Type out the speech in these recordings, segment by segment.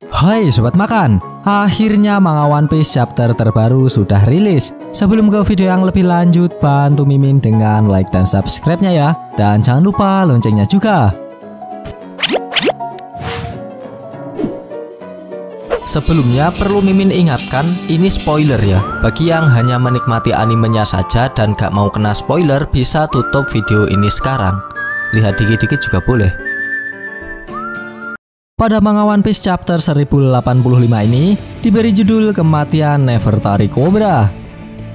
Hai Sobat Makan, akhirnya manga One Piece chapter terbaru sudah rilis. Sebelum ke video yang lebih lanjut, bantu Mimin dengan like dan subscribe-nya ya. Dan jangan lupa loncengnya juga. Sebelumnya perlu Mimin ingatkan, ini spoiler ya. Bagi yang hanya menikmati animenya saja dan gak mau kena spoiler, bisa tutup video ini sekarang. Lihat dikit-dikit juga boleh. Pada manga One Piece chapter 1085 ini diberi judul Kematian Nefertari Cobra.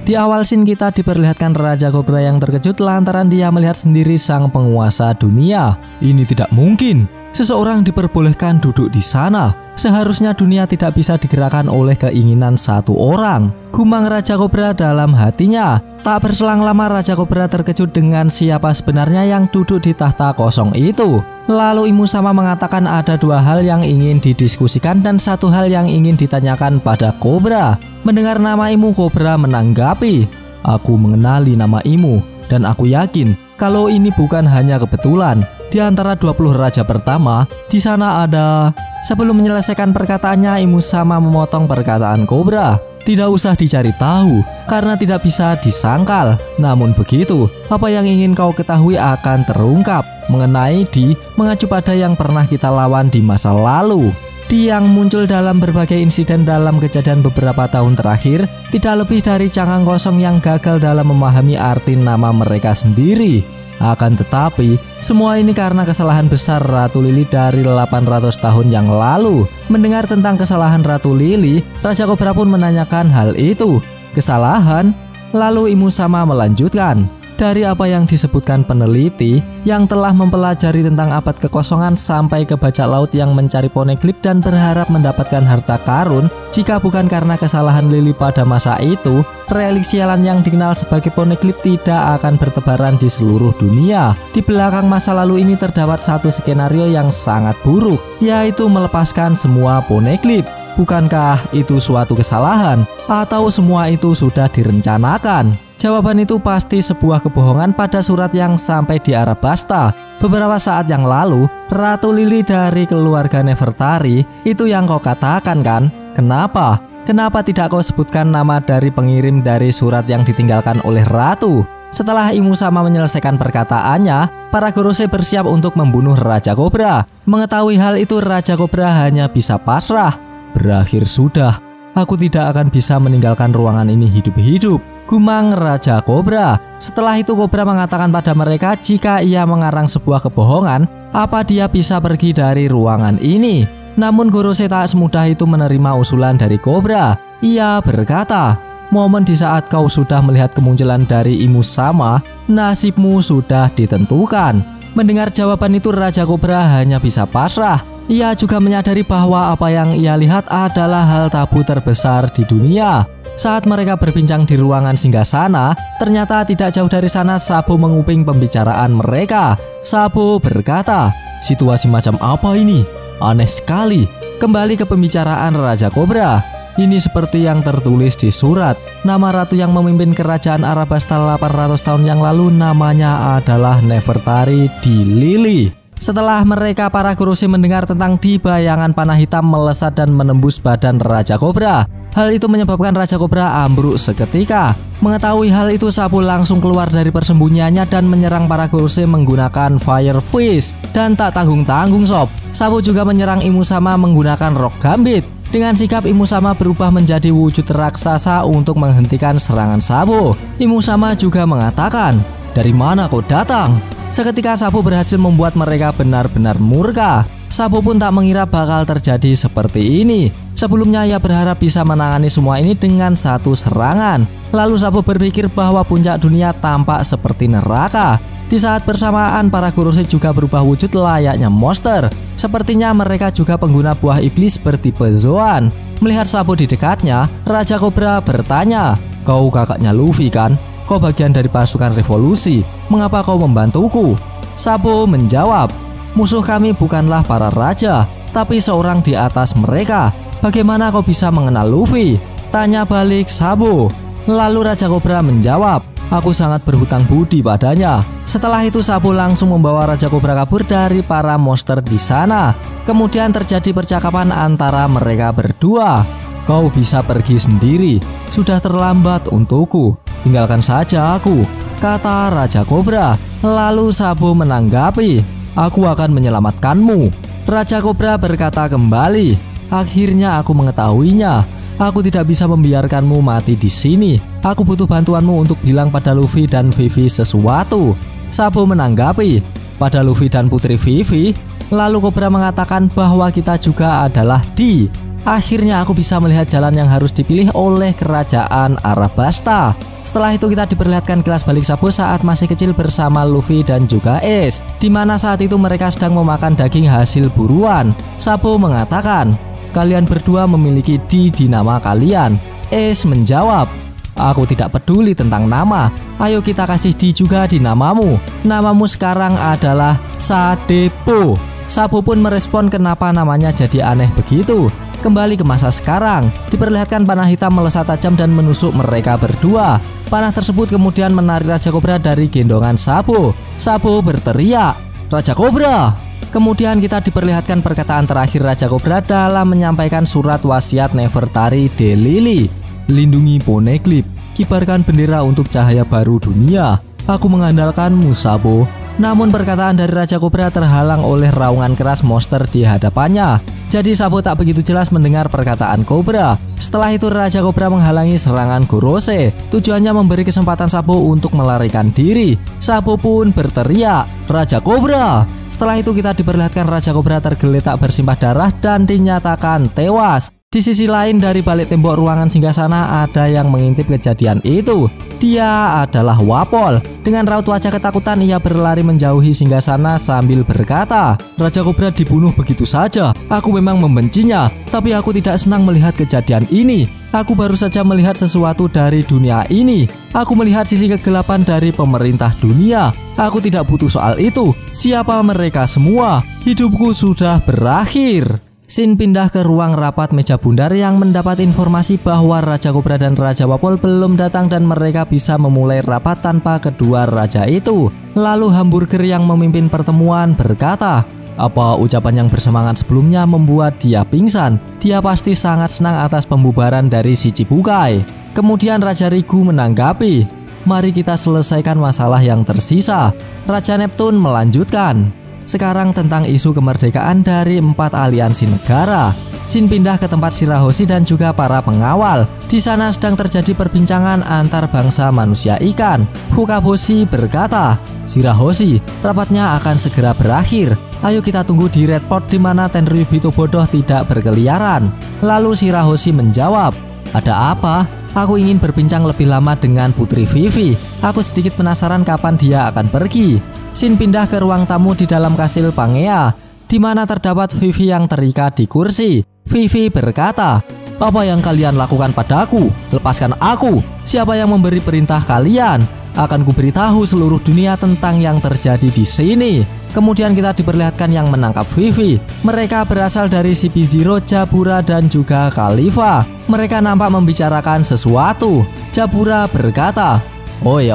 Di awal scene kita diperlihatkan Raja Cobra yang terkejut lantaran dia melihat sendiri sang penguasa dunia. Ini tidak mungkin. Seseorang diperbolehkan duduk di sana. Seharusnya dunia tidak bisa digerakkan oleh keinginan satu orang. Gumam Raja Cobra dalam hatinya. Tak berselang lama Raja Cobra terkejut dengan siapa sebenarnya yang duduk di tahta kosong itu. Lalu Imu Sama mengatakan ada dua hal yang ingin didiskusikan dan satu hal yang ingin ditanyakan pada Cobra. Mendengar nama Imu, Cobra menanggapi, "Aku mengenali nama Imu dan aku yakin kalau ini bukan hanya kebetulan. Di antara 20 raja pertama, di sana ada..." Sebelum menyelesaikan perkataannya, Imu Sama memotong perkataan Cobra. Tidak usah dicari tahu, karena tidak bisa disangkal. Namun begitu, apa yang ingin kau ketahui akan terungkap. Mengenai Di, mengacu pada yang pernah kita lawan di masa lalu. Di yang muncul dalam berbagai insiden dalam kejadian beberapa tahun terakhir, tidak lebih dari cangkang kosong yang gagal dalam memahami arti nama mereka sendiri. Akan tetapi, semua ini karena kesalahan besar Ratu Lili dari 800 tahun yang lalu. Mendengar tentang kesalahan Ratu Lili, Raja Cobra pun menanyakan hal itu. Kesalahan? Lalu Imu Sama melanjutkan. Dari apa yang disebutkan peneliti yang telah mempelajari tentang abad kekosongan sampai ke bajak laut yang mencari poneglyph dan berharap mendapatkan harta karun, jika bukan karena kesalahan Lili pada masa itu, relik sialan yang dikenal sebagai poneglyph tidak akan bertebaran di seluruh dunia. Di belakang masa lalu ini terdapat satu skenario yang sangat buruk, yaitu melepaskan semua poneglyph. Bukankah itu suatu kesalahan? Atau semua itu sudah direncanakan? Jawaban itu pasti sebuah kebohongan pada surat yang sampai di Arabasta. Beberapa saat yang lalu, Ratu Lili dari keluarga Nefertari, itu yang kau katakan kan? Kenapa? Kenapa tidak kau sebutkan nama dari pengirim dari surat yang ditinggalkan oleh Ratu? Setelah Imu Sama menyelesaikan perkataannya, para Gorosei bersiap untuk membunuh Raja Cobra. Mengetahui hal itu, Raja Cobra hanya bisa pasrah. Berakhir sudah. Aku tidak akan bisa meninggalkan ruangan ini hidup-hidup, gumam Raja Cobra. Setelah itu Cobra mengatakan pada mereka jika ia mengarang sebuah kebohongan, apa dia bisa pergi dari ruangan ini. Namun Gorosei tak semudah itu menerima usulan dari Cobra. Ia berkata, "Momen di saat kau sudah melihat kemunculan dari Imu Sama, nasibmu sudah ditentukan." Mendengar jawaban itu Raja Cobra hanya bisa pasrah. Ia juga menyadari bahwa apa yang ia lihat adalah hal tabu terbesar di dunia. Saat mereka berbincang di ruangan singgasana, ternyata tidak jauh dari sana Sabo menguping pembicaraan mereka. Sabo berkata, "Situasi macam apa ini? Aneh sekali." Kembali ke pembicaraan Raja Cobra. Ini seperti yang tertulis di surat. Nama ratu yang memimpin kerajaan Arabasta 800 tahun yang lalu namanya adalah Nefertari Di Lili. Setelah mereka, para Gorosei mendengar tentang Di, bayangan panah hitam melesat dan menembus badan Raja Cobra. Hal itu menyebabkan Raja Cobra ambruk seketika. Mengetahui hal itu, Sabo langsung keluar dari persembunyiannya dan menyerang para Gorosei menggunakan Fire Fist. Dan tak tanggung-tanggung sob, Sabo juga menyerang Imu Sama menggunakan Rock Gambit. Dengan sikap, Imu Sama berubah menjadi wujud raksasa untuk menghentikan serangan Sabo. Imu Sama juga mengatakan, "Dari mana kau datang?" Seketika Sabo berhasil membuat mereka benar-benar murka. Sabo pun tak mengira bakal terjadi seperti ini. Sebelumnya ia berharap bisa menangani semua ini dengan satu serangan. Lalu Sabo berpikir bahwa puncak dunia tampak seperti neraka. Di saat bersamaan para Gorosei juga berubah wujud layaknya monster. Sepertinya mereka juga pengguna buah iblis bertipe Zoan. Melihat Sabo di dekatnya, Raja Cobra bertanya, "Kau kakaknya Luffy kan? Kau bagian dari pasukan revolusi. Mengapa kau membantuku?" Sabo menjawab, "Musuh kami bukanlah para raja, tapi seorang di atas mereka. Bagaimana kau bisa mengenal Luffy?" Tanya balik Sabo. Lalu Raja Cobra menjawab, Aku sangat berhutang budi padanya. Setelah itu Sabo langsung membawa Raja Kobra kabur dari para monster di sana. Kemudian terjadi percakapan antara mereka berdua. Kau bisa pergi sendiri, sudah terlambat untukku. Tinggalkan saja aku, kata Raja Kobra. Lalu Sabo menanggapi, aku akan menyelamatkanmu. Raja Kobra berkata kembali, akhirnya aku mengetahuinya. Aku tidak bisa membiarkanmu mati di sini. Aku butuh bantuanmu untuk bilang pada Luffy dan Vivi sesuatu. Sabo menanggapi, pada Luffy dan Putri Vivi. Lalu Kobra mengatakan bahwa kita juga adalah D. Akhirnya aku bisa melihat jalan yang harus dipilih oleh kerajaan Arabasta. Setelah itu kita diperlihatkan kilas balik Sabo saat masih kecil bersama Luffy dan juga Ace, di mana saat itu mereka sedang memakan daging hasil buruan. Sabo mengatakan, kalian berdua memiliki D di nama kalian. Ace menjawab, aku tidak peduli tentang nama. Ayo kita kasih D juga di namamu. Namamu sekarang adalah Sadepo. Sabo pun merespon kenapa namanya jadi aneh begitu. Kembali ke masa sekarang, diperlihatkan panah hitam melesat tajam dan menusuk mereka berdua. Panah tersebut kemudian menarik Raja Kobra dari gendongan Sabo. Sabo berteriak, Raja Kobra! Kemudian kita diperlihatkan perkataan terakhir Raja Kobra dalam menyampaikan surat wasiat Nefertari de Lily. Lindungi Poneglyph, kibarkan bendera untuk cahaya baru dunia. Aku mengandalkanmu, Sabo. Namun perkataan dari Raja Kobra terhalang oleh raungan keras monster di hadapannya. Jadi Sabo tak begitu jelas mendengar perkataan Kobra. Setelah itu Raja Kobra menghalangi serangan Gorose. Tujuannya memberi kesempatan Sabo untuk melarikan diri. Sabo pun berteriak, Raja Kobra! Setelah itu kita diperlihatkan Raja Kobra tergeletak bersimbah darah dan dinyatakan tewas. Di sisi lain dari balik tembok ruangan singgasana ada yang mengintip kejadian itu. Dia adalah Wapol. Dengan raut wajah ketakutan ia berlari menjauhi singgasana sambil berkata, Raja Kobra dibunuh begitu saja. Aku memang membencinya, tapi aku tidak senang melihat kejadian ini. Aku baru saja melihat sesuatu dari dunia ini. Aku melihat sisi kegelapan dari pemerintah dunia. Aku tidak butuh soal itu. Siapa mereka semua? Hidupku sudah berakhir. Shin pindah ke ruang rapat meja bundar yang mendapat informasi bahwa Raja Kobra dan Raja Wapol belum datang dan mereka bisa memulai rapat tanpa kedua raja itu. Lalu hamburger yang memimpin pertemuan berkata, apa ucapan yang bersemangat sebelumnya membuat dia pingsan? Dia pasti sangat senang atas pembubaran dari Shichibukai. Kemudian Raja Rigu menanggapi, mari kita selesaikan masalah yang tersisa. Raja Neptune melanjutkan, sekarang tentang isu kemerdekaan dari 4 aliansi negara. Shin pindah ke tempat Shirahoshi dan juga para pengawal. Di sana sedang terjadi perbincangan antar bangsa manusia ikan. Fukaboshi berkata, Shirahoshi, rapatnya akan segera berakhir. Ayo kita tunggu di Red Port di mana Tenryubito bodoh tidak berkeliaran. Lalu Shirahoshi menjawab, ada apa? Aku ingin berbincang lebih lama dengan Putri Vivi. Aku sedikit penasaran kapan dia akan pergi. Shin pindah ke ruang tamu di dalam kastil Pangea, di mana terdapat Vivi yang terikat di kursi. Vivi berkata, apa yang kalian lakukan padaku? Lepaskan aku. Siapa yang memberi perintah kalian? Akan kuberitahu seluruh dunia tentang yang terjadi di sini. Kemudian kita diperlihatkan yang menangkap Vivi. Mereka berasal dari CP0, Jabura dan juga Khalifa. Mereka nampak membicarakan sesuatu. Jabura berkata, oi,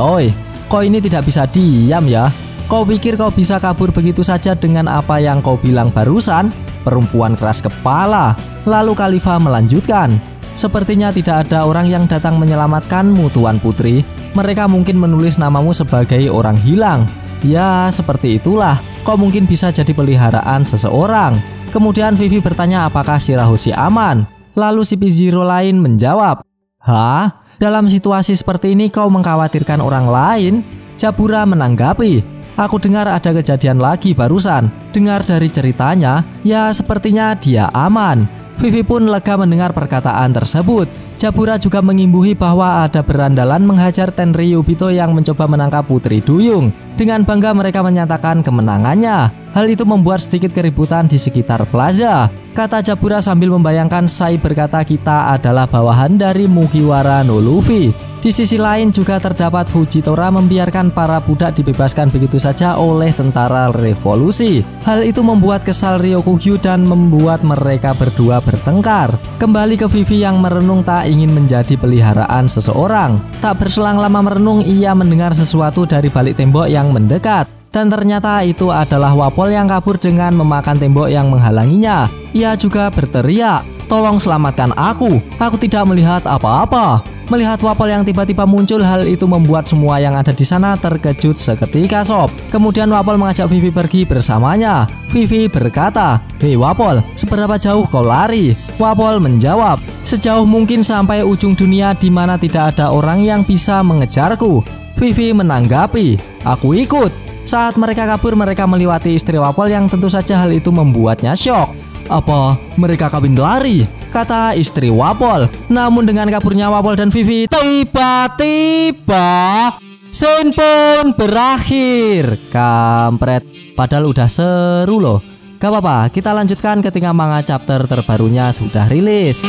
kau ini tidak bisa diam ya. Kau pikir kau bisa kabur begitu saja dengan apa yang kau bilang barusan? Perempuan keras kepala. Lalu Khalifa melanjutkan, sepertinya tidak ada orang yang datang menyelamatkanmu, Tuan Putri. Mereka mungkin menulis namamu sebagai orang hilang. Ya, seperti itulah. Kau mungkin bisa jadi peliharaan seseorang. Kemudian Vivi bertanya apakah Shirahoshi aman. Lalu si P0 lain menjawab, hah? Dalam situasi seperti ini kau mengkhawatirkan orang lain? Jabura menanggapi, aku dengar ada kejadian lagi barusan. Dengar dari ceritanya, ya sepertinya dia aman. Vivi pun lega mendengar perkataan tersebut. Jabura juga mengimbuhi bahwa ada berandalan menghajar Tenryubito yang mencoba menangkap Putri Duyung. Dengan bangga mereka menyatakan kemenangannya. Hal itu membuat sedikit keributan di sekitar plaza. Kata Jabura sambil membayangkan Sai berkata kita adalah bawahan dari Mugiwara no Luffy. Di sisi lain juga terdapat Fujitora membiarkan para budak dibebaskan begitu saja oleh tentara revolusi. Hal itu membuat kesal Ryokugyu dan membuat mereka berdua bertengkar. Kembali ke Vivi yang merenung tak ingin menjadi peliharaan seseorang. Tak berselang lama merenung, ia mendengar sesuatu dari balik tembok yang mendekat. Dan ternyata itu adalah Wapol yang kabur dengan memakan tembok yang menghalanginya. Ia juga berteriak, "Tolong selamatkan aku tidak melihat apa-apa." Melihat Wapol yang tiba-tiba muncul, hal itu membuat semua yang ada di sana terkejut seketika sob. Kemudian Wapol mengajak Vivi pergi bersamanya. Vivi berkata, "Hei Wapol, seberapa jauh kau lari?" Wapol menjawab, "Sejauh mungkin sampai ujung dunia di mana tidak ada orang yang bisa mengejarku." Vivi menanggapi, "Aku ikut." Saat mereka kabur, mereka melewati istri Wapol yang tentu saja hal itu membuatnya syok. "Apa mereka kawin lari?" kata istri Wapol. Namun dengan kaburnya Wapol dan Vivi, tiba-tiba scene pun berakhir. Kampret, padahal udah seru loh. Gak apa-apa, kita lanjutkan ketika manga chapter terbarunya sudah rilis.